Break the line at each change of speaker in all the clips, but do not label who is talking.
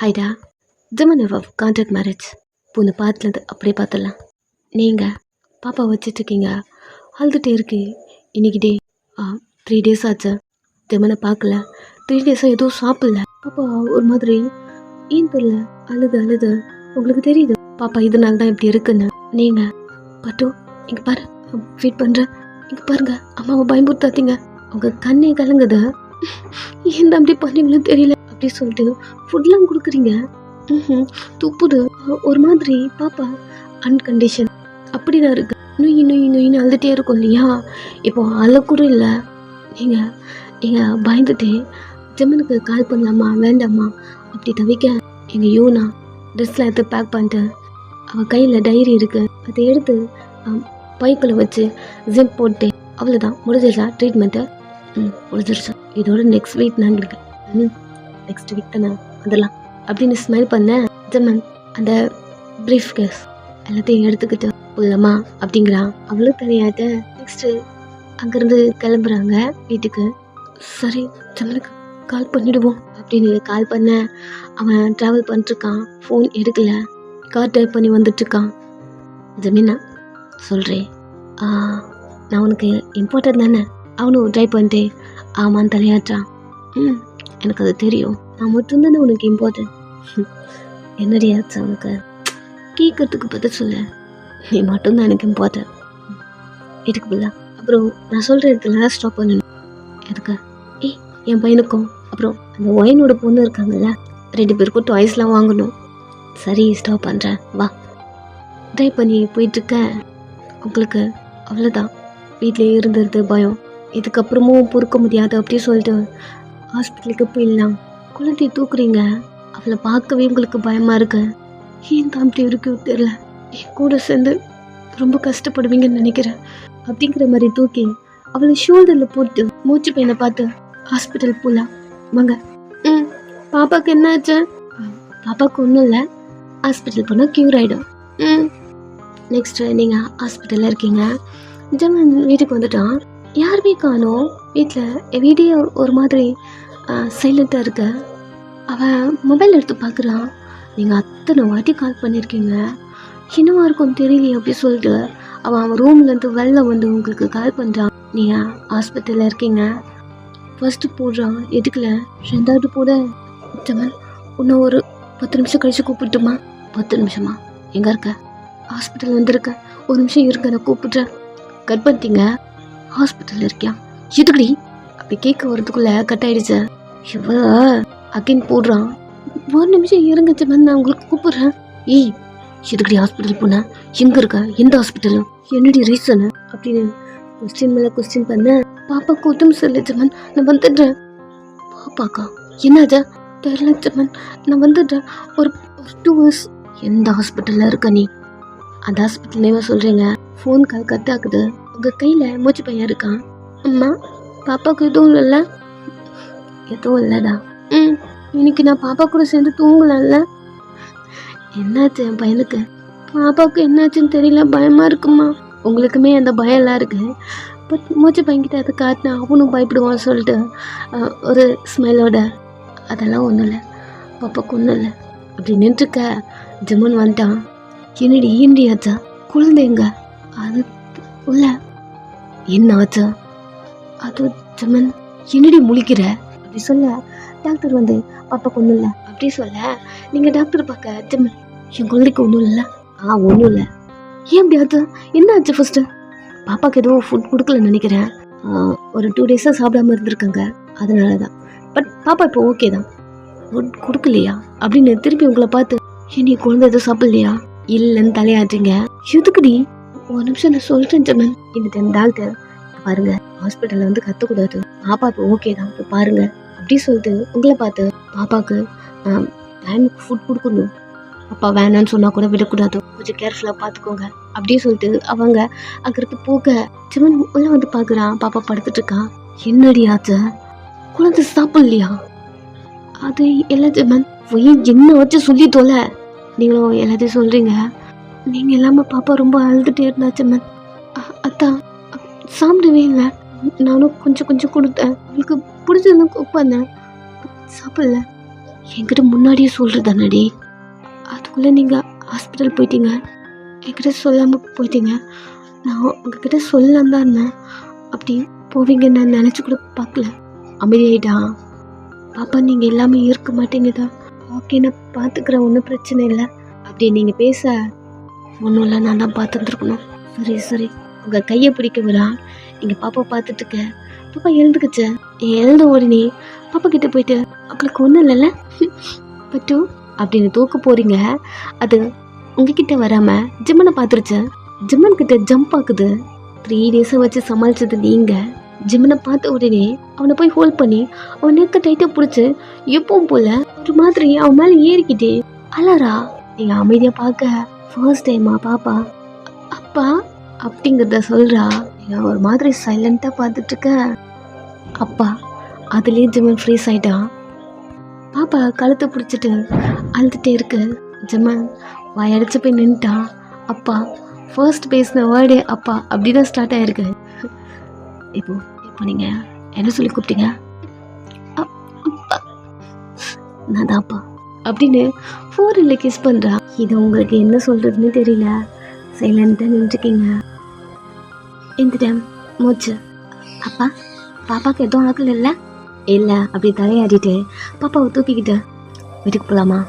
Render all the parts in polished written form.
ஹைடா, ஜமன் contract marriage பொண்ணு பார்த்துலேருந்து அப்படியே பார்த்துடலாம். நீங்கள் பாப்பா வச்சிட்ருக்கீங்க, அழுதுகிட்டே இருக்கு. இன்னைக்கு டே 3 days ஆச்சு. ஜமனை பார்க்கல. 3 days எதுவும் சாப்பிடல. பாப்பா ஒரு மாதிரி ஏன் தெரியல அழுது. உங்களுக்கு தெரியுது பாப்பா இதனால தான் இப்படி இருக்குன்னு. நீங்கள் பட்டு இங்கே பாரு, வெயிட் பண்ணுறேன். இங்கே பாருங்க, அம்மாவை பயன்படுத்தாதீங்க. அவங்க கண்ணே கலங்குது. ஏன் அப்படி பண்ணீங்களும் தெரியல அப்படி சொல்லிட்டு ஃபுட்லாம் கொடுக்குறீங்க. துப்புது ஒரு மாதிரி. பாப்பா அன்கண்டிஷன் அப்படிதான் இருக்கு. நொய்னு அழுதுகிட்டே இருக்கும் இல்லையா? இப்போ அழக்கூட இல்லை. நீங்கள் பயந்துட்டே ஜெமனுக்கு கால் பண்ணலாமா வேண்டாமா அப்படி தவிக்க, எங்கள் யூனா ட்ரெஸ்லாம் எடுத்து பேக் பண்ணிட்டு அவள் கையில் டைரி இருக்குது, அதை எடுத்து பைக்குள்ளே வச்சு ஜிப் போட்டு அவ்வளோதான் முடிஞ்சிருச்சா ட்ரீட்மெண்ட்டு? முடிஞ்சிருச்சு. இதோட நெக்ஸ்ட் வீக் நாங்கள் இருக்கேன். நெக்ஸ்ட் வீக் தானே அதெல்லாம் அப்படின்னு ஸ்மைல் பண்ண ஜெமன் அந்த ப்ரீஃப் கேஸ் எல்லாத்தையும் எடுத்துக்கிட்டு போகலாமா அப்படிங்கிறான். அவ்வளோ தனியாட்ட நெக்ஸ்ட்டு அங்கேருந்து கிளம்புறாங்க வீட்டுக்கு. சரி ஜெமனுக்கு கால் பண்ணிவிடுவோம் அப்படின்னு கால் பண்ண அவன் ட்ராவல் பண்ணிட்டுருக்கான். ஃபோன் எடுக்கலை. கார் டைப் பண்ணி வந்துட்டுருக்கான். ஜமீனா சொல்கிறேன், நான் உனக்கு இம்பார்ட்டன்ட் தானே? அவனும் ட்ரை பண்ணிட்டே ஆமான்னு தலையாட்டான். எனக்கு அது தெரியும், நான் மட்டும்தானே உனக்கு இம்பார்ட்டன்ட். என்னடியாச்சு அவனுக்கு? கேட்கறதுக்கு பதில் சொல்ல, நீ மட்டும்தான் எனக்கு இம்பார்ட்டன்ட். இதுக்கு பதிலா அப்புறம் நான் சொல்கிற இடத்துல ஸ்டாப் பண்ணணும். எதுக்கு? என் பையனுக்கும் அப்புறம் அந்த ஒயினோட பொண்ணு இருக்காங்கல்ல, 2 பேருக்கும் டாய்ஸ்லாம் வாங்கணும். சரி ஸ்டாப் பண்ணுறேன் வா. ட்ரை பண்ணி போயிட்டுருக்க. உங்களுக்கு அவ்வளோதான், வீட்டிலே இருந்துருது பயம். இதுக்கப்புறமும் பொறுக்க முடியாது அப்படின்னு சொல்லிட்டு ஹாஸ்பிட்டலுக்கு போயிடலாம். குழந்தைய தூக்குறீங்க, அவளை பார்க்கவே உங்களுக்கு பயமாக இருக்கு. ஏன் தான் அப்படி இருக்கு தெரியல. என் கூட சேர்ந்து ரொம்ப கஷ்டப்படுவீங்கன்னு நினைக்கிறேன் அப்படிங்கிற மாதிரி தூக்கி அவளை ஷோல்டரில் போட்டு மூச்சு பையனை பார்த்து ஹாஸ்பிட்டல் போகலாம் வாங்க. பாப்பாவுக்கு என்ன ஆச்சு? பாப்பாவுக்கு ஒன்றும் இல்லை, ஹாஸ்பிட்டல் போனால் க்யூர் ஆகிடும். நெக்ஸ்ட்டு நீங்கள் ஹாஸ்பிட்டலில் இருக்கீங்க. ஜமன் வீட்டுக்கு வந்துட்டான். யாருமே காணோம் வீட்டில். வீடே ஒரு மாதிரி சைலண்ட்டாக இருக்கு. அவன் மொபைல் எடுத்து பார்க்குறான். நீங்கள் அத்தனை வாட்டி கால் பண்ணியிருக்கீங்க, என்னவா இருக்கும் தெரியலையே அப்படி சொல்லிட்டு அவன் ரூம்லேருந்து வெளில வந்து உங்களுக்கு கால் பண்ணுறான். நீங்கள் ஹாஸ்பிட்டலில் இருக்கீங்க. ஃபஸ்ட்டு போடுறான், எடுக்கல. 2வது போட, ஜமன் இன்னும் ஒரு 10 நிமிஷம் கழிச்சு கூப்பிட்டுமா? 10 நிமிஷமா? எங்கே இருக்க? ஹாஸ்பிட்டல் வந்திருக்க, ஒரு நிமிஷம் இருக்க, நான் கூப்பிட்றேன். கட் பண்ணிட்டீங்க. ஹாஸ்பிட்டலில் இருக்கியா? எதுக்குடி அப்படி கேட்க வரதுக்குள்ளே கட் ஆகிடுச்சு. இவ அகைன் போடுறான். ஒரு நிமிஷம் இருங்க ஜமன், நான் உங்களுக்கு கூப்பிட்றேன். எதுக்குடி ஹாஸ்பிட்டல் போனேன்? எங்கே இருக்க? எந்த ஹாஸ்பிட்டலும்? என்னடி ரீசனு அப்படின்னு கொஸ்டின் மேலே கொஸ்டின் பண்ண. பாப்பாக்கு உடம்பு சரியில்லை ஜமன், நான் வந்துடுறேன். பாப்பாக்கா என்னாச்சா? தெரியல ஜமன், நான் வந்துடுறேன் ஒரு 2 hours. எந்த ஹாஸ்பிட்டலில் இருக்க நீ? அந்த ஹாஸ்பிட்டல் நேம் சொல்கிறீங்க. ஃபோன் கால் கட் ஆகுது. உங்கள் கையில் மூச்சு பையன் இருக்கான். அம்மா பாப்பாவுக்கு எதுவும் இல்லைல்ல? எதுவும் இல்லைடா. இன்னைக்கு நான் பாப்பா கூட சேர்ந்து தூங்கலாம்ல? என்னாச்சு என் பையனுக்கு? பாப்பாவுக்கு என்னாச்சுன்னு தெரியல, பயமாக இருக்குமா? உங்களுக்குமே அந்த பயம்லாம் இருக்கு. பட் மூச்சு பையன்கிட்ட அதை காட்டினா அவனும் பயப்படுவான்னு சொல்லிட்டு ஒரு ஸ்மெல்லோட, அதெல்லாம் ஒன்றும் இல்லை, பாப்பாவுக்கு ஒன்றும் இல்லை அப்படி நின்றுருக்க. ஜமன் வந்துட்டான். என்னடி ஆச்சா? குழந்தைங்க அது உள்ள என்ன ஆச்சா? அது ஜமன் என்னடி முழிக்கிற அப்படி சொல்ல, டாக்டர் வந்து பாப்பாக்கு ஒன்றும் இல்லை அப்படி சொல்ல, நீங்கள் டாக்டர் பார்க்க ஜமன் என் குழந்தைக்கு ஒன்றும் இல்லை. ஒன்றும் இல்லை. ஏன் அப்படி ஆச்சு? என்ன ஆச்சு? ஃபஸ்ட்டு பாப்பாவுக்கு ஏதோ ஃபுட் கொடுக்கலன்னு நினைக்கிறேன். ஒரு 2 days சாப்பிடாம இருந்திருக்காங்க, அதனால தான். பட் பாப்பா இப்போ ஓகே தான். ஃபுட் கொடுக்கலையா அப்படின்னு திருப்பி உங்களை பார்த்து, நீ குழந்தை எதுவும் சாப்பிட்லையா? இல்லைன்னு தலையாட்டுறீங்க. எதுக்குடி? ஒரு நிமிஷம் நான் சொல்கிறேன் ஜமன். இந்த டாக்டர் பாருங்க, ஹாஸ்பிட்டலில் வந்து கத்தக்கூடாது, பாப்பா இப்போ ஓகே தான், இப்போ பாருங்க அப்படி சொல்லிட்டு உங்களை பார்த்து பாப்பாவுக்கு டைமுக்கு ஃபுட் கொடுக்கணும். அப்பா வேணான்னு சொன்னால் கூட விடக்கூடாது, கொஞ்சம் கேர்ஃபுல்லாக பார்த்துக்கோங்க அப்படின்னு சொல்லிட்டு அவங்க அங்கிருந்து போக ஜமன் உள்ள வந்து பார்க்குறான். பாப்பா படுத்துட்டு இருக்கான். என்னடி ஆச்சு? குழந்தை சாப்பிட்லையா? அது எல்லாம் ஜமன் என்ன வச்சு சொல்லி தோல. நீங்களும் எல்லாத்தையும் சொல்கிறீங்க. நீங்கள் இல்லாமல் பாப்பா ரொம்ப அழுதுகிட்டே இருந்தா ஜமன். அதான் சாப்பிடவே இல்லை. நானும் கொஞ்சம் கொடுத்தேன், அவளுக்கு பிடிச்சதுன்னு குக் பண்ணேன், சாப்பிடல. என்கிட்ட முன்னாடியே சொல்கிறதானடி. அதுக்குள்ளே நீங்கள் ஹாஸ்பிட்டல் போயிட்டீங்க, என்கிட்ட சொல்லாமல் போயிட்டீங்க. நான் உங்ககிட்ட சொல்லலாம் தான் இருந்தேன். அப்படி போவீங்கன்னு நான் நினச்சி கூட பார்க்கல. அமைதியாயிட்டா. பாப்பா நீங்கள் எல்லாமே இருக்க மாட்டேங்குதா? ஓகே, நான் பார்த்துக்கிறேன், ஒன்றும் பிரச்சனை இல்லை. அப்படி நீங்கள் பேச ஒன்றும் இல்லை, நான் தான் பார்த்துருந்துருக்கணும். சரி சரி, உங்கள் கையை பிடிக்க வரா. நீங்கள் பாப்பா பார்த்துட்டுக்க. பாப்பா எழுந்துக்குச்சு. எழுந்த உடனே பாப்பா கிட்ட போயிட்டு அவங்களுக்கு ஒன்றும் இல்லைல்ல பட்டு அப்படின்னு தூக்க போறீங்க. அது உங்ககிட்ட வராமல் ஜிம்மனை பார்த்துருச்சு. ஜிம்மன் கிட்ட ஜம்ப் ஆக்குது. 3 days வச்சு சமாளிச்சது நீங்கள். ஜிம்மனை பார்த்த உடனே அவனை போய் ஹோல்ட் பண்ணி அவன் நெக்க டைட்டாக பிடிச்சி எப்பவும் போல ஒரு மாதிரி அவன் மேலே ஏறிக்கிட்டே அலறா. நீங்கள் அமைதியாக பார்க்க ஃபர்ஸ்ட் டைமா பாப்பா அப்பா அப்படிங்கிறத சொல்கிறா. நீங்கள் ஒரு மாதிரி சைலண்ட்டாக பார்த்துட்டு இருக்க. அப்பா அதுலேயே ஜிம்மன் ஃப்ரீஸ் ஆகிட்டான். பாப்பா கழுத்தை பிடிச்சிட்டு அழுதுகிட்டே இருக்கு. ஜிம்மன் வாயடிச்சு போய் நின்றுட்டான். அப்பா ஃபர்ஸ்ட் பேசின வேர்டே அப்பா அப்படி தான் ஸ்டார்ட் ஆகிருக்கு. இப்போ இப்போ நீங்கள் என்ன சொல்லி கூப்பிட்டீங்க? அப்பா நான் தான் அப்பா அப்படின்னு ஃபோரில் கிஸ் பண்ணுறா. இது உங்களுக்கு என்ன சொல்கிறதுன்னு தெரியல. சைலண்ட்டாக நின்றுருக்கீங்க. இந்த டைம் மூச்சு. அப்பா பாப்பாவுக்கு எதுவும் ஆகல இல்லை? இல்லை அப்படி தலையாடிட்டு பாப்பாவை தூக்கிக்கிட்டு வீட்டுக்கு போகலாமா?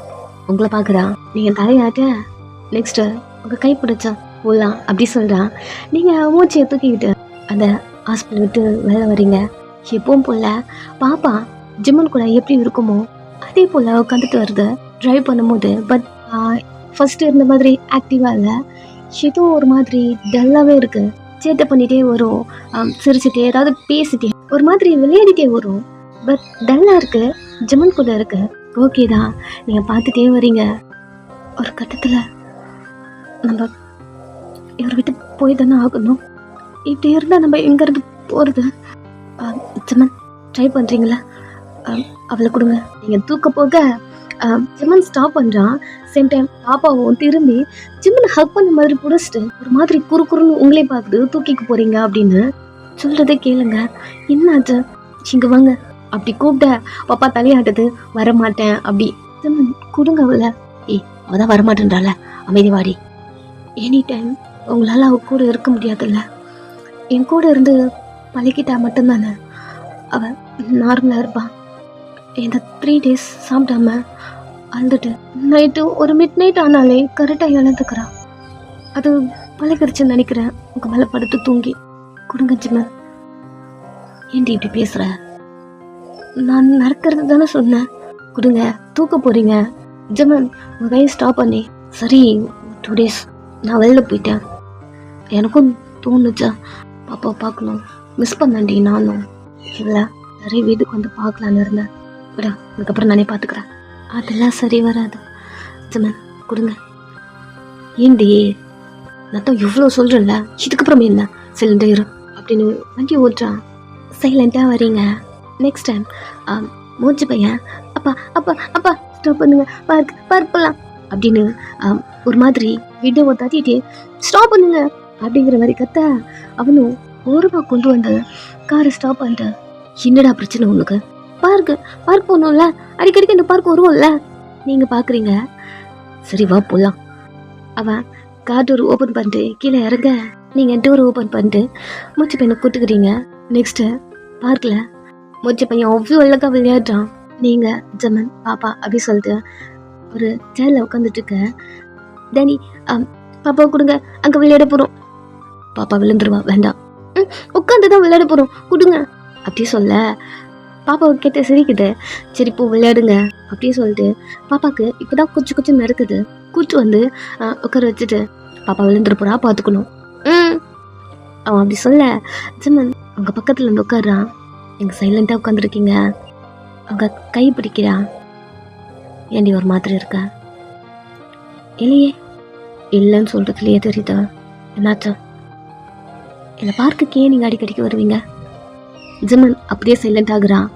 உங்களை பார்க்குறா. நீங்கள் தலையாட்ட நெக்ஸ்ட்டு உங்கள் கை பிடிச்சா போகலாம் அப்படி சொல்கிறா. நீங்கள் மூச்சையை தூக்கிக்கிட்டு அந்த ஹாஸ்பிட்டல் விட்டு வெளில வரீங்க. எப்பவும் போல் பாப்பா ஜிம்மன் கூட எப்படி இருக்குமோ அதே போல் உட்காந்துட்டு வருது ட்ரைவ் பண்ணும்போது. பட் ஃபஸ்ட்டு இருந்த மாதிரி ஆக்டிவாக இல்லை, ஏதோ ஒரு மாதிரி டல்லாகவே இருக்குது. சேட்டை பண்ணிகிட்டே வரும், சிரிச்சுட்டே ஏதாவது பேசிட்டே ஒரு மாதிரி விளையாடிட்டே வரும். பட் டல்லாக இருக்குது, ஜிம்மன் கூட இருக்குது. ஓகே தான், நீங்கள் பார்த்துட்டே வரீங்க. ஒரு கட்டத்தில் நம்ம இவர் விட்டு போய் தானே ஆகணும். இப்படி இருந்தால் நம்ம எங்கேருந்து போகிறது? ஜிம்மன் ட்ரை பண்ணுறீங்களா? அவளை கொடுங்க. நீங்கள் தூக்க போக ஜிம்மன் ஸ்டாப் பண்ணுறான். சேம் டைம் பாப்பாவும் திரும்பி ஜிம்மனை ஹக் பண்ண மாதிரி பிடிச்சிட்டு ஒரு மாதிரி குறுக்குறுன்னு உங்களே பார்க்குது. தூக்கிக்கு போகிறீங்க அப்படின்னு சொல்கிறதே கேளுங்க. என்னாச்சு? இங்கே வாங்க அப்படி கூப்பிட்ட பாப்பா தலையாட்டுது. வரமாட்டேன் அப்படி. ஜிம்மன் கொடுங்க அவளை. அவள் தான் வரமாட்டேன்றால, அமைதி வாடி. எனி டைம் உங்களால் அவ கூட இருக்க முடியாதுல்ல. என் கூட இருந்து பழகிட்டா மட்டும்தானே அவள் நார்மலாக இருப்பான். இந்த 3 days சாப்பிடாம அழுதுட்டு நைட்டு ஒரு மிட் நைட் ஆனாலே கரெக்டாக இழந்துக்கிறான். அது பழகிடுச்சுன்னு நினைக்கிறேன். உங்கள் மேலே படுத்து தூங்கி. கொடுங்க ஜிம்மன். ஏன்டி இப்படி பேசுகிற? நான் நடக்கிறது தானே சொன்னேன். கொடுங்க. தூக்க போகிறீங்க. ஜிம்மன் உங்கள் கையை ஸ்டாப் பண்ணி. சரி 2 days நான் வெளில போயிட்டேன். எனக்கும் தோணுச்சா பாப்பா பார்க்கணும். மிஸ் பண்ணேன்டி நானும். இல்லை நிறைய வீட்டுக்கு வந்து பார்க்கலான்னு இருந்தேன். விட அதுக்கப்புறம் நானே பார்த்துக்கிறேன். அதெல்லாம் சரி வராது. ஜிம்மன் கொடுங்க. ஏண்டி நான் தான் எவ்வளோ சொல்கிறேன்ல, இதுக்கப்புறமே என்ன சைலண்டாக இரு அப்படின்னு வண்டி ஓட்டுறான். சைலண்ட்டாக வரீங்க. நெக்ஸ்ட் டைம் மூச்சு பையன் அப்பா அப்பா அப்பா ஸ்டாப் பண்ணுங்க, பார்க் போகலாம் அப்படின்னு ஒரு மாதிரி வீடியோவை தட்டிட்டு ஸ்டாப் பண்ணுங்க அப்படிங்கிற மாதிரி கத்த அவனும் ஓரமாக கொண்டு வந்து காரை ஸ்டாப் பண்ணிட்டு, என்னடா பிரச்சனை உனக்கு? பார்க் போகணும்ல, அடிக்கடிக்கு இந்த பார்க் வருவோம்ல, நீங்கள் பார்க்குறீங்க. சரி வா போகலாம். அவன் கார் டோர் ஓப்பன் பண்ணிட்டு கீழே இறங்க, நீங்கள் டோர் ஓப்பன் பண்ணிட்டு மூச்சு பையனை கூட்டுக்கிறீங்க. நெக்ஸ்ட்டு பார்க்கில் மூச்சு பையன் அவ்வளோ அழகாக விளையாடுறான். நீங்கள் ஜிம்மன் பாப்பா அப்படி சொல்லிட்டு ஒரு சேரில் உட்காந்துட்டு இருக்க. டேனி பாப்பா கொடுங்க, அங்கே விளையாட போகிறோம். பாப்பா விழுந்துருவா, வேண்டாம், உட்காந்து தான் விளையாட போகிறோம், கொடுங்க அப்படி சொல்ல பாப்பாவை கேட்ட சிரிக்குது. சரி இப்போ விளையாடுங்க அப்படின்னு சொல்லிட்டு பாப்பாவுக்கு இப்போ தான் கொஞ்சம் நடக்குது. கூட்டு வந்து உட்கார வச்சுட்டு பாப்பா விழுந்துரு போகிறா, பார்த்துக்கணும். அவன் அப்படி சொல்ல ஜிம்மன் அவங்க பக்கத்தில் இருந்து உட்காடுறான். நீங்கள் சைலண்ட்டாக உட்காந்துருக்கீங்க. அவங்க கை பிடிக்கிறான். ஏண்டி ஒரு மாதிரி இருக்க? இல்லையே, இல்லைன்னு சொல்கிறதுலையே தெரியுதா? என்னாச்சா? என்னை பார்க்குக்கே நீங்கள் அடிக்கடிக்கு வருவீங்க. ஜிம்மன் அப்படியே சைலண்ட் ஆகுறான்.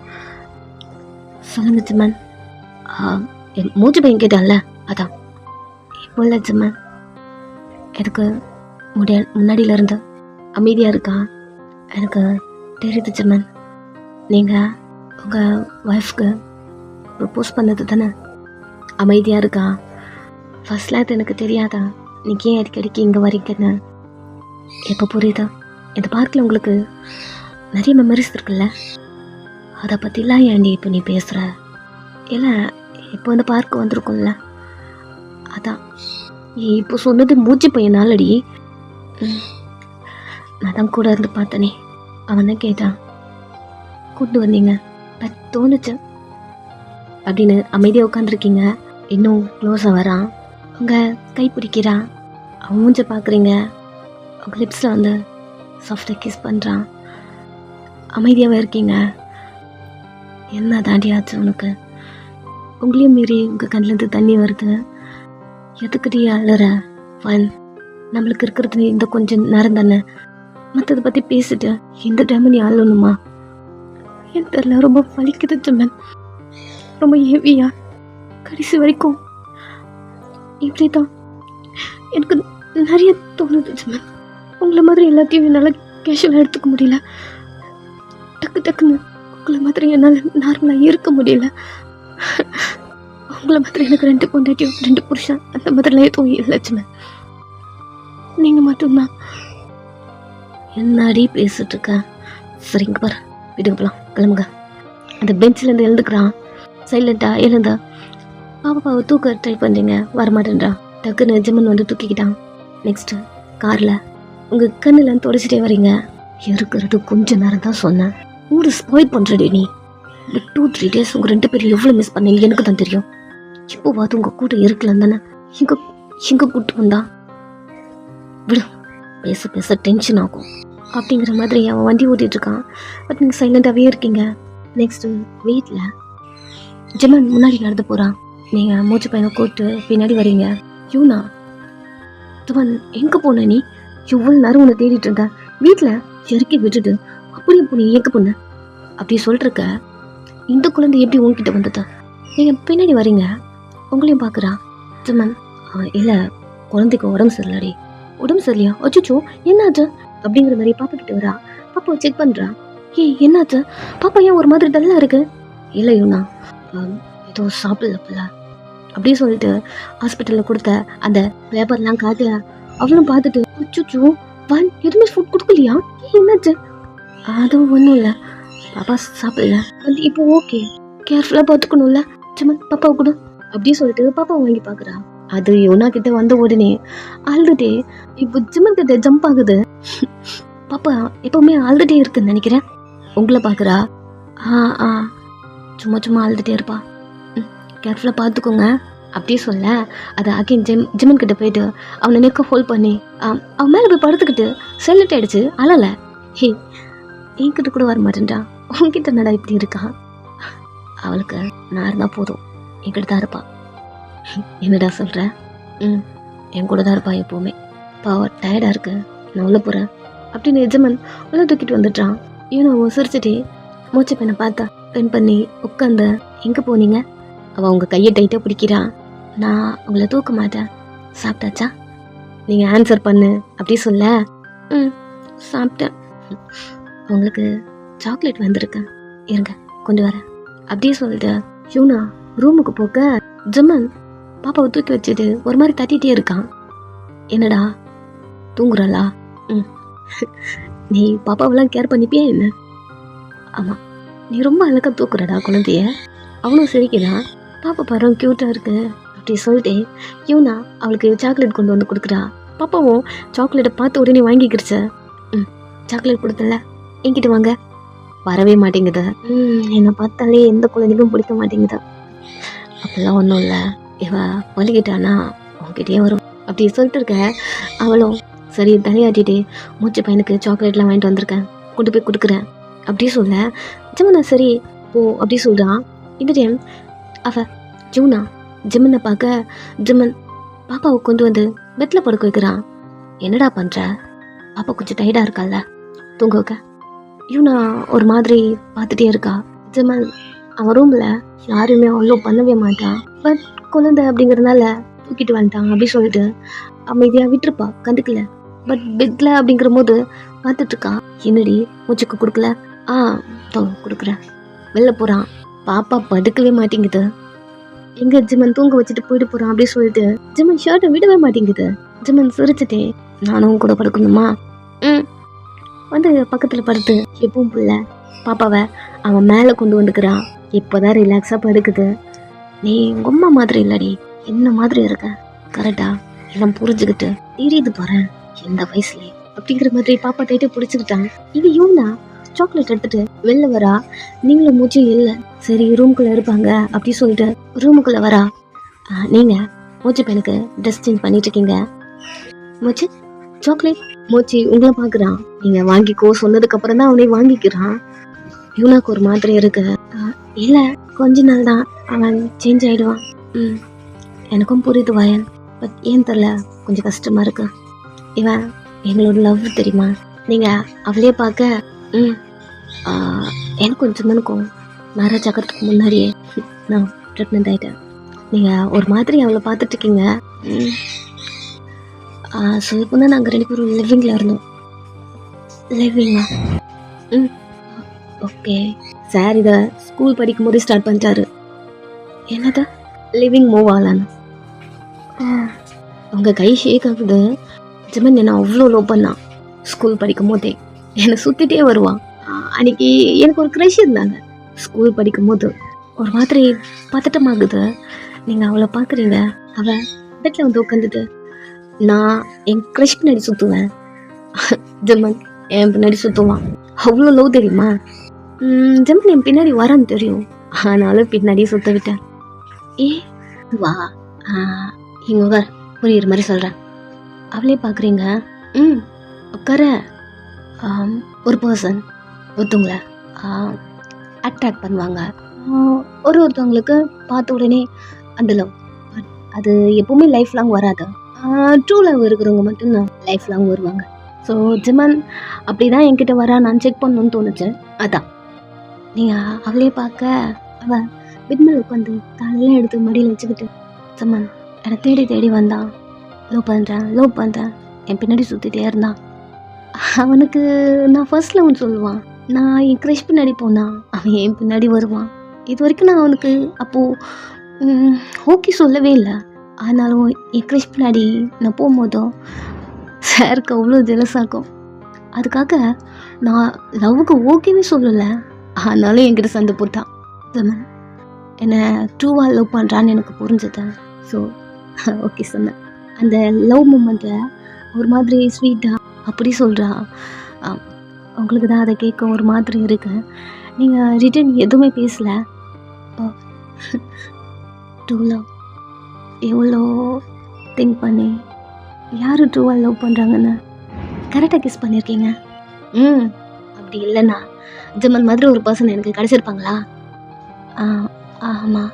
சொல்லுங்க ஜிம்மன். என் மூச்சு பையன் கேட்டான்ல, அதான். இப்போ இல்லை ஜிம்மன், எனக்கு முன்னாடியிலேருந்து அமைதியாக இருக்கா. எனக்கு தெரியுது ஜிம்மன், நீங்கள் உங்கள் ஒய்ஃப்க்கு ப்ரப்போஸ் பண்ணது தானே. அமைதியாக இருக்கா. ஃபர்ஸ்ட்லாம் அது எனக்கு தெரியாதா நீங்கள் ஏன் அடிக்கடிக்கு இங்கே வரீங்கன்னு. எப்போ புரியுதா? இந்த பார்க்கில் உங்களுக்கு நிறைய மெமரிஸ் இருக்குல்ல, அதை பற்றிலாம் ஏன்டி இப்போ நீ பேசுகிற? இல்லை இப்போ அந்த பார்க்கு வந்திருக்கும்ல, அதான். நீ இப்போ சொன்னது மூச்சு பையனாலடி. நான் தான் கூட இருந்து பார்த்தனே, அவன் தான் கேட்டான், கூட்டு வந்தீங்க தோணுச்சு அப்படின்னு. அமைதியாக உட்காந்துருக்கீங்க. இன்னும் க்ளோஸாக வரான், உங்கள் கை பிடிக்கிறான், அவன் மூஞ்ச பார்க்குறீங்க, உங்கள் லிப்ஸில் வந்து சாஃப்டாக கிஸ் பண்ணுறான். அமைதியாகவே இருக்கீங்க. என்ன தாண்டி ஆச்சு உனக்கு? உங்களையும் மீறி உங்கள் கண்ணிலேருந்து தண்ணி வருது. எதுக்குடி அழுற? ஃபன், நம்மளுக்கு இருக்கிறது இந்த கொஞ்சம் நேரம் தானே, மற்றதை பற்றி பேசிட்டு இந்த டைம் நீ அழணுமா? என் தெரியல, ரொம்ப வலிக்குது ஜமன், ரொம்ப ஹெவியா. கடைசி வரைக்கும் இப்படி தான் எனக்கு நிறைய தோணுது ஜமன். உங்களை மாதிரி எல்லாத்தையும் என்னால் கேஷுவலாக எடுத்துக்க முடியல. டக்குன்னு உங்களை மாதிரி என்னால் நார்மலாக இருக்க முடியல. உங்களை மாதிரி எனக்கு 2 பொண்டாட்டியும் 2 புருஷன் அந்த மாதிரிலாம் எதுவும் இல்லை ஜமன். நீங்கள் மட்டும்தான். என்னடி பேசிட்டு இருக்க? சரிங்க பாரு, வீட்டுக்கு போகலாம், கிளம்புங்க. அந்த பெஞ்சிலேருந்து எழுந்துக்கிறான். சைலண்டாக எழுந்தா பாப்பாவை தூக்க ட்ரை பண்ணுறீங்க, வரமாட்டேன்றா. டக்குன்னு ஜிம்மன் வந்து தூக்கிக்கிட்டான். நெக்ஸ்ட்டு காரில் உங்கள் கண்ணில் தொடச்சிட்டே வரீங்க. இருக்கிறது கொஞ்ச நேரம் தான் சொன்னேன், ஊர் ஸ்பாயில் பண்ணுறடி நீ. இந்த 2-3 டேஸ் உங்கள் 2 பேரும் எவ்வளோ மிஸ் பண்ணீங்க எனக்கு தான் தெரியும். இப்போ பார்த்து உங்கள் கூட இருக்கலாம் தானே, எங்கே கூட்டு வந்தா விடு. பேச பேச டென்ஷன் ஆகும் அப்படிங்கிற மாதிரி அவன் வண்டி ஓட்டிகிட்டு இருக்கான். பட் நீங்கள் சைலண்டாகவே இருக்கீங்க. நெக்ஸ்ட்டு வீட்டில் ஜிம்மன் முன்னாடி நடந்து போகிறான். நீங்கள் மூச்சு பையனை கூப்பிட்டு பின்னாடி வரீங்க. யூனா, துவன் எங்கே போன நீ? எவ்வளோ நேரம் உன்னை தேடிட்டு இருந்தேன். வீட்டில் இறக்கி விட்டுட்டு அப்படியே போனி எங்கே போன அப்படி சொல்லிருக்க. இந்த குழந்தை எப்படி உங்ககிட்ட வந்தது? நீங்கள் பின்னாடி வரீங்க, உங்களையும் பார்க்குறா. ஜிம்மன், இல்லை குழந்தைக்கு உடம்பு சரியில்லடி. உடம்பு சரியில்லையா? அச்சோ என்னாச்சு அப்படிங்கிற மாதிரி பாப்பா கிட்ட வரா. பாப்பாவை செக் பண்ணுறா. என்னாச்சு? பாப்பா ஏன் ஒரு மாதிரி டல்லாக இருக்கு? இல்லை யூனா, ஏதோ சாப்பிடல அப்படின்னு சொல்லிட்டு ஹாஸ்பிட்டலில் கொடுத்த அந்த பேப்பர்லாம் காட்டு. அவளும் பார்த்துட்டு அச்சோ வான் எதுவுமே ஃபுட் கொடுக்கலையா? என்னாச்சு? அதுவும் ஒன்றும் இல்லை, பாப்பா சாப்பிடல. இப்போ ஓகே, கேர்ஃபுல்லாக பார்த்துக்கணும்ல. ஜிம்மன் பாப்பாவை கூட அப்படின்னு சொல்லிட்டு பாப்பாவை வாங்கி பார்க்குறா. அது யோனா கிட்ட வந்த உடனே அழுதுட்டே இப்போ ஜிம்மன் கிட்ட ஜம்ப் ஆகுது. பாப்பா எப்பவுமே அழுதுட்டே இருக்குன்னு நினைக்கிறேன். உங்களை பார்க்குறா. சும்மா அழுதுட்டே இருப்பா, கேர்ஃபுல்லாக பார்த்துக்கோங்க அப்படியே சொல்ல. அதை அகைன் ஜிம்மன் கிட்ட போயிட்டு அவனை நெக்க ஹோல்ட் பண்ணி அவன் மேலே போய் படுத்துக்கிட்டு செல்லட் ஆயிடுச்சு. அழலை. ஹே, என்கிட்ட கூட வர மாட்டேன்டா, உன்கிட்ட நடா இப்படி இருக்கா? அவளுக்கு நான் இருந்தால் போதும், என்கிட்ட தான் இருப்பா. என்னடா சொல்கிற? என் கூட தான் இருப்பா எப்போவுமே. பாவா டயர்டாக இருக்கு, நான் உள்ள போகிறேன் அப்படின்னு எஜமான் உள்ள தூக்கிட்டு வந்துட்டான். இவனும் சிரிச்சிட்டே மூச்சை பெண்ணை பார்த்தா பெண் பண்ணி உட்காந்து, எங்கே போனீங்க? அவள் உங்கள் கையை டைட்டாக பிடிக்கிறான். நான் உங்களை தூக்க மாட்டேன். சாப்பிட்டாச்சா? நீங்கள் ஆன்சர் பண்ணு அப்படி சொல்ல. சாப்பிட்டேன். உங்களுக்கு சாக்லேட் வந்திருக்கேன், இருங்க கொண்டு வரேன் அப்படியே சொல்லிட்டு யூனா ரூமுக்கு போக ஜிம்மன் பாப்பாவை தூக்கி வச்சுட்டு ஒரு மாதிரி தட்டிகிட்டே இருக்கான். என்னடா தூங்குறாளா? நீ பாப்பாவெல்லாம் கேர் பண்ணிப்பியா என்ன? ஆமாம், நீ ரொம்ப அழகாக தூக்குறடா குழந்தைய. அவனும் சிரிக்கிறான். பாப்பா பாரு க்யூட்டாக இருக்கு அப்படி சொல்லிட்டு யூனா அவளுக்கு சாக்லேட் கொண்டு வந்து கொடுக்குறா. பாப்பாவும் சாக்லேட்டை பார்த்து உடனே வாங்கிக்கிடுச்ச. சாக்லேட் கொடுத்தல, என்கிட்ட வாங்க. வரவே மாட்டேங்குது. என்னை பார்த்தாலே எந்த குழந்தைக்கும் பிடிக்க மாட்டேங்குதா. அப்படிலாம் ஒன்றும் இல்லை, இவ வலிக்கிட்டானா உங்ககிட்டயே வரும் அப்படி சொல்லிட்டு இருக்க. அவளும் சரி தலையாட்டிட்டு மூச்சு பையனுக்கு சாக்லேட்லாம் வாங்கிட்டு வந்திருக்கேன், கொண்டு போய் கொடுக்குறேன் அப்படி சொல்ல. ஜிம்மனா சரி போ அப்படி சொல்கிறான். இந்த டைம் அவ ஜூனா ஜிம்மனை பார்க்க ஜிம்மன் பாப்பாவை கொண்டு வந்து பெட்டில் படுக்க வைக்கிறான். என்னடா பண்ணுற? பாப்பா கொஞ்சம் டயர்டாக இருக்கால, தூங்க வைக்க. யூனா ஒரு மாதிரி பார்த்துட்டே இருக்கா. ஜிம்மன் அவன் ரூமில் யாருமே அவ்வளோ பண்ணவே மாட்டான். பட் குழந்தை அப்படிங்கிறதுனால தூக்கிட்டு வந்துட்டான் அப்படி சொல்லிட்டு அமைதியாக விட்டுருப்பா, கண்டுக்கல. பட் பெட்டில் அப்படிங்கிற போது பார்த்துட்ருக்கா. என்னடி மூச்சுக்கு கொடுக்கல? கொடுக்குறேன். வெளில போகிறான். பாப்பா படுக்கவே மாட்டேங்குது. எங்க ஜிமன் தூங்க வச்சுட்டு போயிட்டு போறான் அப்படி சொல்லிட்டு ஜிமன் ஷர்ட்டை விடவே மாட்டேங்குது. ஜிமன் சிரிச்சுட்டே, நானும் கூட படுக்கணுமா? வந்து பக்கத்துல படுத்து எப்பவும் புள்ள பாப்பாவை அவன் மேல கொண்டு வந்துக்கிறான். இப்போதான் ரிலாக்ஸா படுக்குது. நீ உங்க அம்மா மாதிரி இல்லடி, என்ன மாதிரி இருக்க, கரெக்டா எல்லாம் புரிஞ்சுக்கிட்டு தெரியுது பாரு எந்த வயசுல அப்படிங்கிற மாதிரி பாப்பா டைட்டை பிடிச்சுக்கிட்டான். இவ யூனா சாக்லேட் எடுத்துட்டு வெளில வரா. நீங்களும் மூச்சு இல்லை, சரி ரூம்குள்ள இருப்பாங்க அப்படி சொல்லிட்டு ரூமுக்குள்ள வரா. நீங்க மூச்சு பையனுக்கு ட்ரெஸ் சேஞ்ச் பண்ணிட்டு இருக்கீங்க. மூச்சு சாக்லேட். மூச்சு உங்களை பாக்குறான். நீங்க வாங்கிக்கோ சொன்னதுக்கு அப்புறம் தான் அவனே வாங்கிக்கிறான். யூனாக்கு ஒரு மாதிரி இருக்கு. இல்ல கொஞ்ச நாள் தான் அவன் சேஞ்ச் ஆயிடுவான். எனக்கும் புரியுது வயன், பட் ஏன் தெரியல கொஞ்சம் கஷ்டமா இருக்கு. இவன் எங்களோட லவ் தெரியுமா? நீங்க அவளையே பார்க்க எனக்கு கொஞ்சம் தானுக்கும் மேரேஜ் ஆகிறதுக்கு முன்னாடியே நான் ப்ரெக்னென்ட் ஆகிட்டேன். நீங்கள் ஒரு மாதிரி அவளை பார்த்துட்டு இருக்கீங்க. சொல்லப்போ தான் நாங்கள் 2 பேரும் லிவிங்கில் இருந்தோம். லிவிங்கா? ஓகே சார், இதை ஸ்கூல் படிக்கும் போதே ஸ்டார்ட் பண்ணிட்டாரு. என்னது லிவிங் மூவ் ஆகலான்னு? உங்கள் கை ஷேக் ஆகுது. ஜிமன் என்ன அவ்வளோ லோ பண்ணான். ஸ்கூல் படிக்கும் போதே என்னை சுற்றிட்டே வருவான். அன்னைக்கு எனக்கு ஒரு க்ரஷ் இருந்தாங்க. ஸ்கூல் படிக்கும் போது ஒரு மாதிரி பதட்டமாகுது. நீங்கள் அவளை பார்க்குறீங்க, அவள் பெட்டில் வந்து உட்காந்துட்டு நான் என் க்ரஷ் பின்னாடி சுற்றுவேன். ஜெமன் என் பின்னாடி சுற்றுவான். அவ்வளோ லவ் தெரியுமா? ஜெமன் என் பின்னாடி வரான்னு தெரியும், ஆனாலும் பின்னாடியே சுற்ற விட்டேன். வா இங்க புரியுற மாதிரி சொல்கிறேன். அவளே பார்க்குறீங்க. உட்கார. ஒரு பர்சன் ஒருத்தவங்களை அட்ராக்ட் பண்ணுவாங்க. ஒருத்தவங்களுக்கு பார்த்த உடனே அந்த லவ், அது எப்பவுமே லைஃப் லாங் வராது. ட்ரூ லவ் இருக்கிறவங்க மட்டும்தான் லைஃப் லாங் வருவாங்க. ஸோ ஜிமன் அப்படி தான் என்கிட்ட வரா, நான் செக் பண்ணணும்னு தோணுச்சு. அதான் நீங்கள் அவளே பார்க்க அவள் பெட்மேல் உட்காந்து காலையெல்லாம் எடுத்து மடியில் வச்சுக்கிட்டு ஜிமன் என்னை தேடி தேடி வந்தான். லவ் பண்ணுறேன் என் பின்னாடி சுற்றிட்டே இருந்தான். அவனுக்கு நான் ஃபர்ஸ்ட் லவ்னு சொல்லுவான். நான் என் க்ரஷ் பின்னாடி போனான், அவன் என் பின்னாடி வருவான். இது வரைக்கும் நான் அவனுக்கு அப்போது ஓகே சொல்லவே இல்லை. ஆனாலும் என் க்ரஷ் பின்னாடி நான் போகும்போதும் சாருக்கு அவ்வளோ ஜெலஸ் ஆகும். அதுக்காக நான் லவ்வுக்கு ஓகேவே சொல்லலை, ஆனாலும் என்கிட்ட சண்டை போட்டான். ஜெமன் என்னை ட்ரூவாக லவ் பண்ணுறான்னு எனக்கு புரிஞ்சுது. ஸோ ஓகே சொன்னேன். அந்த லவ் மூமெண்ட்டில் ஒரு மாதிரி ஸ்வீட்டாக அப்படி சொல்கிறா. உங்களுக்கு தான் அதை கேட்க ஒரு மாதிரி இருக்கு. நீங்கள் ரிட்டன் எதுவுமே பேசலை. ட்ரூ லவ் எவ்வளோ திங்க் பண்ணி யார் ட்ரூவாக லவ் பண்ணுறாங்கன்னு கரெக்டாக கெஸ் பண்ணியிருக்கீங்க. அப்படி இல்லைண்ணா ஜெமன் மாதிரி ஒரு பர்சன் எனக்கு கிடச்சிருப்பாங்களா? ஆமாம்,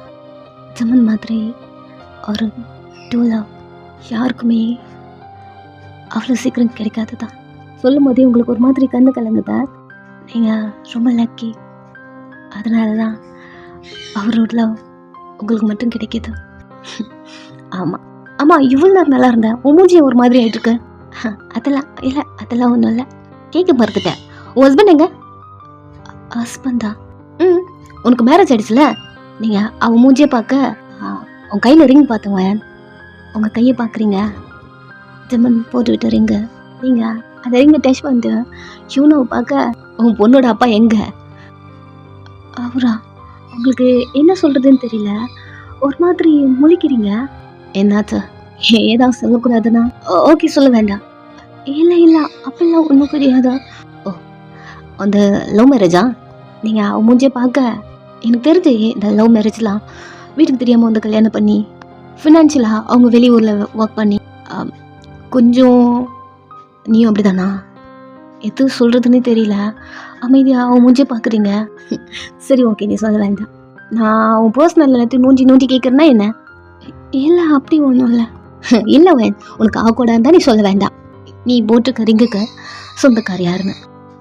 ஜெமன் மாதிரி ஒரு ட்ரூ லவ் யாருக்குமே அவ்வளோ சீக்கிரம் கிடைக்காது தான். சொல்லும் போதே உங்களுக்கு ஒரு மாதிரி கண்ணு கலங்குதா? நீங்கள் ரொம்ப லக்கி. அதனால தான் அவரோட லவ் உங்களுக்கு மட்டும் கிடைக்கிது. ஆமாம் இவ்வளோ நேரம் நல்லா இருந்தேன், உன் மூஞ்சியை ஒரு மாதிரி ஆகிட்டுருக்கு. அதெல்லாம் ஒன்றும் இல்லை. கேட்க மறுத்துட்டேன். உன் ஹஸ்பண்ட் எங்க? ஹஸ்பண்டா? உனக்கு மேரேஜ் ஆகிடுச்சுல. நீங்கள் அவன் மூஞ்சியை பார்க்க உன் கையில் ரிங் பார்த்தவன், உங்கள் கையை பார்க்குறீங்க. ஜெமன் போட்டுவிட்ட ரிங்கு. நீங்கள் அந்த ரிங்கை டச் பண்ணிட்டு யூனாவை பார்க்க உன் பொண்ணோட அப்பா எங்க? அவரா? உங்களுக்கு என்ன சொல்கிறதுன்னு தெரியல, ஒரு மாதிரி முழிக்கிறீங்க. என்னாச்சு? ஏதாவது சொல்லக்கூடாதுன்னா ஓகே சொல்ல வேண்டாம். இல்லை அப்படிலாம் ஒன்றும் கிடையாது. ஓ, அந்த லவ் மேரேஜா? நீங்கள் அவன் மூஞ்சியை பார்க்க எனக்கு தெரிஞ்சு இந்த லவ் மேரேஜ்லாம் வீட்டுக்கு தெரியாமல் வந்து கல்யாணம் பண்ணி ஃபினான்ஷியலாக அவங்க வெளியூரில் ஒர்க் பண்ணி கொஞ்சம் நீயும் அப்படி தானா? எது சொல்கிறதுன்னே தெரியல, அமைதியாக அவன் மூஞ்சியை பார்க்குறீங்க. சரி ஓகே, நீ சொல்ல வேண்டாம். நான் அவன் பர்சனல் எல்லாத்தையும் நோண்டி கேட்குறேன்னா என்ன? இல்லை அப்படி ஒன்றும் இல்லை. இல்லை வேன், உனக்கு ஆகக்கூடாதுன்னு தான் நீ சொல்ல வேண்டாம். நீ போட்டுக்க ரிங்குக்கு சொந்தக்கார் யாருன்னு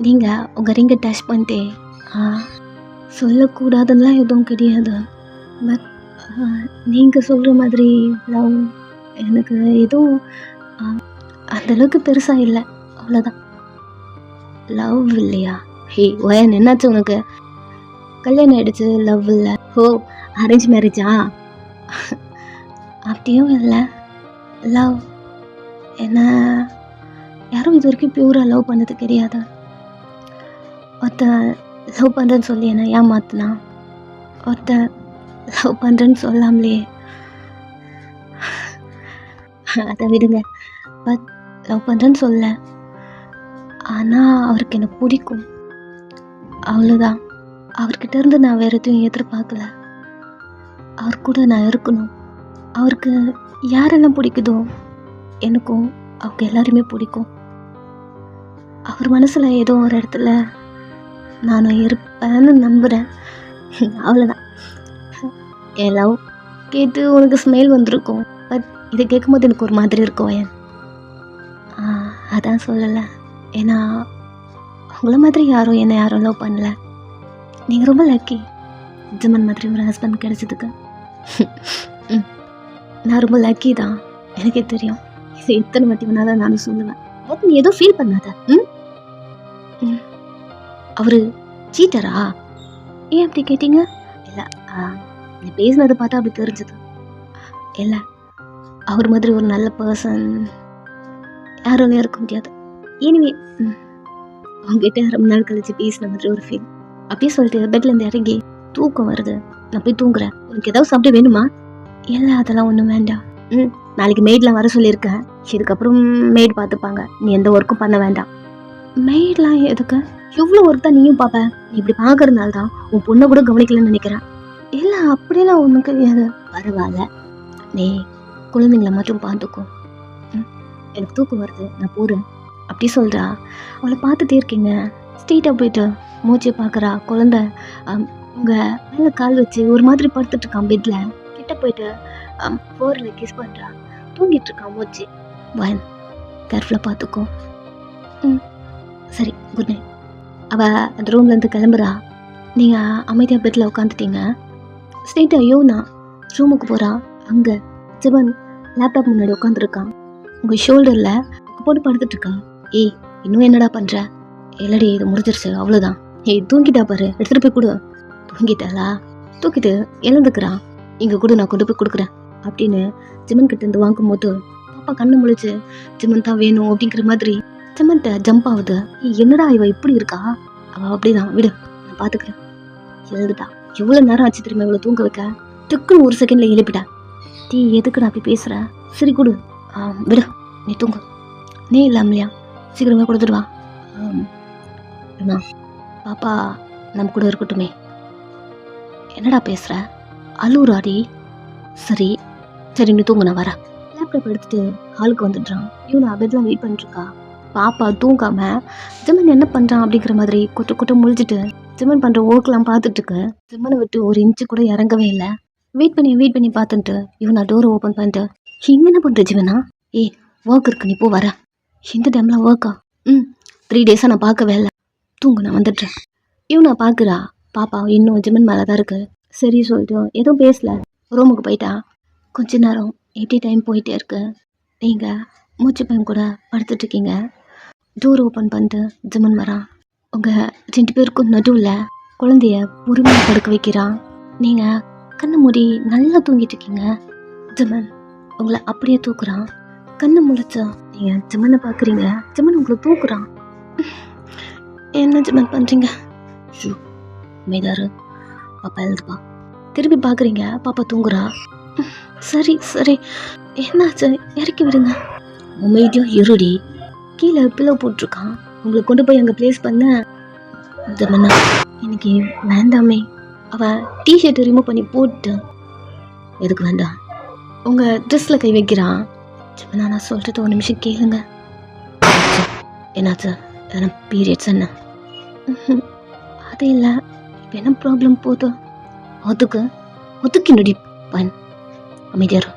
நீங்கள் உங்கள் ரிங்கை டச் பண்ணிட்டே சொல்லக்கூடாதுன்னெலாம் எதுவும் கிடையாது. பட் நீங்கள் சொல்கிற மாதிரி லவ் எனக்கு எதுவும் அந்தளவுக்கு பெருசாக இல்லை, அவ்வளோதான். லவ் இல்லையா? ஹே ஒயன், என்னாச்சு உனக்கு? கல்யாணம் ஆகிடுச்சு, லவ் இல்லை. ஓ, அரேஞ்ச் மேரேஜா? அப்படியும் இல்லை. லவ் என்ன யாரும் இது வரைக்கும் பியூராக லவ் பண்ணது கிடையாது. ஒருத்தன் லவ் பண்ணுறேன்னு சொல்லி என்ன ஏமாத்தினா, ஒருத்தன் லவ் பண்ணுறேன்னு சொல்லாமலே. அதை விடுங்க. பட் லவ் பண்ணுறேன்னு சொல்ல, ஆனால் அவருக்கு என்ன பிடிக்கும், அவ்வளோதான். அவர்கிட்ட இருந்து நான் வேறு எதுவும் எதிர்பார்க்கல. அவர் கூட நான் இருக்கணும். அவருக்கு யாரெல்லாம் பிடிக்குதோ எனக்கும் அவங்க எல்லாருமே பிடிக்கும். அவர் மனசில் ஏதோ ஒரு இடத்துல நானும் இருப்பேன்னு நம்புகிறேன். அவ்வளோதான். என் லவ் கேட்டு உனக்கு ஸ்மெல் வந்திருக்கும். பட் இதை கேட்கும்போது எனக்கு ஒரு மாதிரி இருக்கும். அதான் சொல்லலை. ஏன்னா உங்களை மாதிரி யாரும் யாரும் லவ் பண்ணல. நீங்கள் ரொம்ப லக்கி, ஜிமன் மாதிரி ஒரு ஹஸ்பண்ட் கிடைச்சதுக்கு. நான் ரொம்ப லக்கி தான், எனக்கே தெரியும். இது எத்தனை வாட்டி வேணாலும் நானும் சொல்லுவேன். பட் நீ ஏதோ ஃபீல் பண்ணாத. அவரு சீட்டரா? ஏன் அப்படி கேட்டீங்க? இல்லை, நீ பேசினதை பார்த்தா அப்படி தெரிஞ்சது. இல்லை, அவர் மாதிரி ஒரு நல்ல பர்சன் யாரும் இருக்க முடியாது. எனிவே அவங்ககிட்ட ரொம்ப நாள் கழிச்சு பேசின மாதிரி ஒரு ஃபீல். அப்படியே சொல்லிட்டு பெட்லேருந்து இறங்கி, தூக்கம் வருது, நான் போய் தூங்குறேன், உனக்கு ஏதாவது சாப்பிட வேணுமா? இல்லை, அதெல்லாம் ஒன்றும் வேண்டாம். நாளைக்கு மெய்ட்லாம் வர சொல்லியிருக்கேன். இதுக்கப்புறம் மெய்ட் பார்த்துப்பாங்க, நீ எந்த ஒர்க்கும் பண்ண வேண்டாம். மெய்ட்லாம் எதுக்கு? எவ்வளோ ஒர்க் தான் நீயும் பார்ப்ப. நீ இப்படி பார்க்கறதுனால தான் உன் பொண்ணை கூட கவனிக்கலன்னு நினைக்கிறேன். இல்லை, அப்படியெல்லாம் ஒன்றும் கிடையாது. பரவாயில்ல, நீ குழந்தைங்களை மட்டும் பார்த்துக்கோ. எனக்கு தூக்கம் வருது, நான் போகிறேன் அப்படி சொல்கிறா. அவளை பார்த்துட்டே இருக்கீங்க. ஸ்ட்ரெயிட்டாக போயிட்டு மூச்சை பார்க்குறா. குழந்த உங்கள் மேலே கால் வச்சு ஒரு மாதிரி படுத்துட்டு இருக்கான் பெட்டில். கிட்ட போயிட்டு ஃபோரில் கிஸ் பண்ணுறா. தூங்கிட்டு இருக்கான் மூச்சு. வயன் கேர்ஃபுல்லாக பார்த்துக்கோ. சரி, குட் நைட். அவள் அந்த ரூம்லேருந்து கிளம்புறா. நீங்கள் அமைதியாக பெட்டில் உட்காந்துட்டீங்க. ஸ்ட்ரெயிட்டாக யோனா ரூமுக்கு போகிறா. அங்கே ஜிவன் லேப்டாப் முன்னாடி உட்காந்துருக்கான். உங்கள் ஷோல்டரில் போட்டு படுத்துட்ருக்கா. ஏய், இன்னும் என்னடா பண்ணுற? இல்லடி, இது முடிஞ்சிருச்சு, அவ்வளோதான். ஏய், தூங்கிட்டா பாரு, எடுத்துகிட்டு போய் கொடு. தூங்கிட்டாளா? தூக்கிட்டு எழுந்துக்கிறான். இங்கே கூட நான் கொண்டு போய் கொடுக்குறேன் அப்படின்னு ஜிமன் கிட்ட இருந்து வாங்கும் போது பாப்பா கண்ணு முழிச்சு ஜிமன் தான் வேணும் அப்படிங்கிற மாதிரி ஜிமன்ட்ட ஜம்ப் ஆகுது. என்னடா இவ இப்படி இருக்கா? அவள் அப்படிதான், விடு, நான் பார்த்துக்கிறேன். எழுதுட்டா. எவ்வளோ நேரம் ஆச்சு தெரியுமா இவ்வளோ தூங்க வைக்க? டக்குன்னு ஒரு செகண்டில் எழுப்பிட்டா. டீ எதுக்கு நான் அப்படி பேசுகிற? சரி கொடு. விடு, நீ தூங்கு. நீ இல்லாமலையா? சீக்கிரமே கொடுத்துடுவா. அம்மா, பாப்பா நம்ம கூட இருக்கட்டுமே. என்னடா பேசுகிற? அழுறாடி. சரி சரி, நீ தூங்கு, நான் வரேன். லேப்டாப் எடுத்துட்டு ஹாலுக்கு வந்துடுறான். இவனை பெட்லாம் வெயிட் பண்ணிட்டுருக்கா. பாப்பா தூங்காம ஜிமன் என்ன பண்ணுறான் அப்படிங்கிற மாதிரி கொட்ட கொட்ட முழிச்சிட்டு ஜிமன் பண்ணுற ஒர்க்லாம் பார்த்துட்டுருக்கு. ஜிமனை விட்டு ஒரு இன்ச்சு கூட இறங்கவே இல்லை. வெயிட் பண்ணி பார்த்துட்டு இவனை டோரை ஓப்பன் பண்ணிட்டு, இங்கே என்ன பண்ணுற ஜிவனா? ஏய், ஒர்க் இருக்கு, நீ போ, வர. இந்த டைம்லாம் ஒர்க்கா? 3 டேஸாக நான் பார்க்கவே இல்லை. தூங்கு, நான் வந்துடுறேன். இவனை பார்க்குறா. பாப்பா இன்னும் ஜிமன் மேலே தான் இருக்குது. சரி சொல்லிட்டு எதுவும் பேசல, ரூமுக்கு போயிட்டா. கொஞ்ச நேரம் எப்படி டைம் போயிட்டே இருக்கு. நீங்கள் மூச்சு பையன் கூட படுத்துட்ருக்கீங்க. டோர் ஓப்பன் பண்ணிட்டு ஜிமன் வரான். உங்கள் 2 பேருக்கும் நடுவில் குழந்தைய பொறுமையாக படுக்க வைக்கிறான். நீங்கள் கண்ணை மூடி நல்லா தூங்கிட்டு இருக்கீங்க. ஜிமன் உங்களை அப்படியே தூக்குறான். கண்ணை முழிச்சா நீங்கள் ஜிமனை பார்க்குறீங்க. ஜிமன் உங்களை தூக்குறான். என்ன ஜிமன் பண்ணுறீங்க? மேதாரு, பாப்பா எழுதுப்பா. திருப்பி பார்க்குறீங்க, பாப்பா தூங்குறா. சரி சரி, என்னாச்சு? இறக்கி விடுங்க. உண்மையிட்டையும் இருடி. கீழே பில்லோ போட்டிருக்கான். உங்களை கொண்டு போய் அங்கே ப்ளேஸ் பண்ண. ஜிமனா, இன்னைக்கு வேண்டாமே. அவள் டிஷர்ட் ரிமூவ் பண்ணி போட்டு. எதுக்கு வேண்டாம்? உங்கள் ட்ரெஸ்ஸில் கை வைக்கிறான். ஜிமனா, நான் சொல்கிறது ஒரு நிமிஷம் கேளுங்க. என்னாச்சு? எதனா பீரியட்ஸ் என்ன? அது இல்லை, இப்போ என்ன ப்ராப்ளம் போதும்? அதுக்கு நடி பன் அமைதியார்.